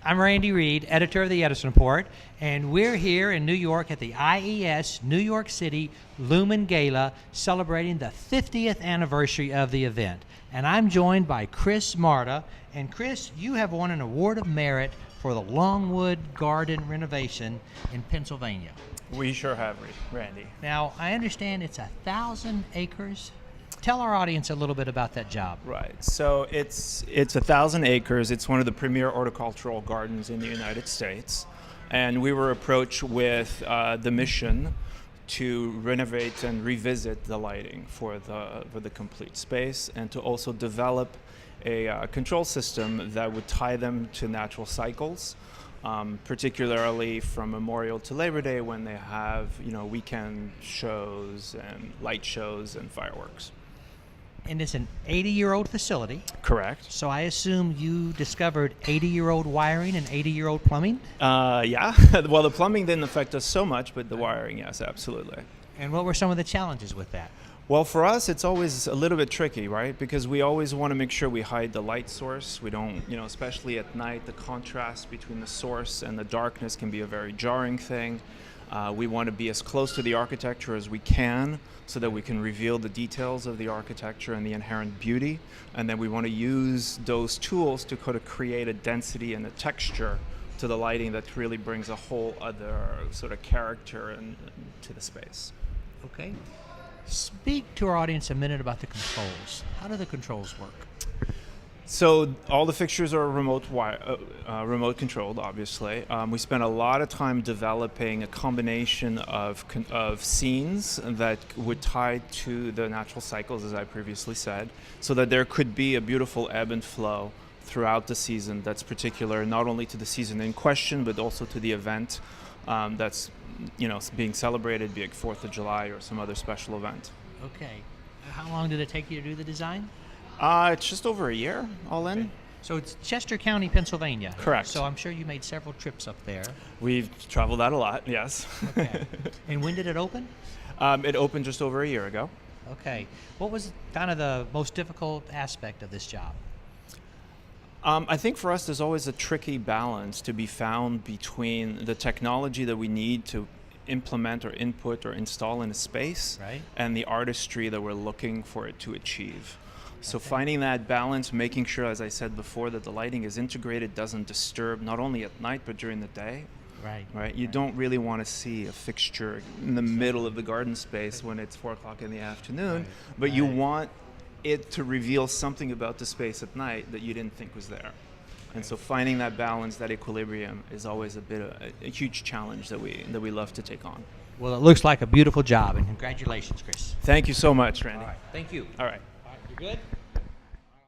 I'm Randy Reed, editor of the Edison Report, and we're here in New York at the IES New York City Lumen Gala celebrating the 50th anniversary of the event. And I'm joined by Chris Marta. And Chris, you have won an Award of Merit for the Longwood Garden renovation in Pennsylvania. We sure have, Randy. Now, I understand it's 1,000 acres. Tell our audience a little bit about that job. Right. So it's 1,000 acres. It's one of the premier horticultural gardens in the United States. And we were approached with the mission to renovate and revisit the lighting for the complete space, and to also develop a control system that would tie them to natural cycles, particularly from Memorial to Labor Day, when they have weekend shows and light shows and fireworks. And it's an 80-year-old facility. Correct. So I assume you discovered 80-year-old wiring and 80-year-old plumbing? Yeah. Well, the plumbing didn't affect us so much, but the wiring, yes, absolutely. And what were some of the challenges with that? Well, for us, it's always a little bit tricky, right? Because we always want to make sure we hide the light source. We don't, especially at night, the contrast between the source and the darkness can be a very jarring thing. We want to be as close to the architecture as we can so that we can reveal the details of the architecture and the inherent beauty. And then we want to use those tools to kind of create a density and a texture to the lighting that really brings a whole other sort of character to the space. Okay. Speak to our audience a minute about the controls. How do the controls work? So all the fixtures are remote controlled, obviously. We spent a lot of time developing a combination of scenes that would tie to the natural cycles, as I previously said, so that there could be a beautiful ebb and flow throughout the season that's particular not only to the season in question, but also to the event that's being celebrated, be it 4th of July or some other special event. Okay. How long did it take you to do the design? It's just over a year, all in. Okay. So it's Chester County, Pennsylvania. Correct. So I'm sure you made several trips up there. We've traveled that a lot, yes. Okay. And when did it open? It opened just over a year ago. Okay. What was kind of the most difficult aspect of this job? I think for us, there's always a tricky balance to be found between the technology that we need to implement or input or install in a space, right, and the artistry that we're looking for it to achieve. So Okay. finding that balance, making sure, as I said before, that the lighting is integrated, doesn't disturb not only at night but during the day. Right. You don't really want to see a fixture in the middle of the garden space when it's 4 o'clock in the afternoon, Right. but you Right. want it to reveal something about the space at night that you didn't think was there. And so finding that balance, that equilibrium, is always a huge challenge that we love to take on. Well, it looks like a beautiful job, and congratulations, Chris. Thank you so much, Randy. All right. Thank you. All right. All right. You're good?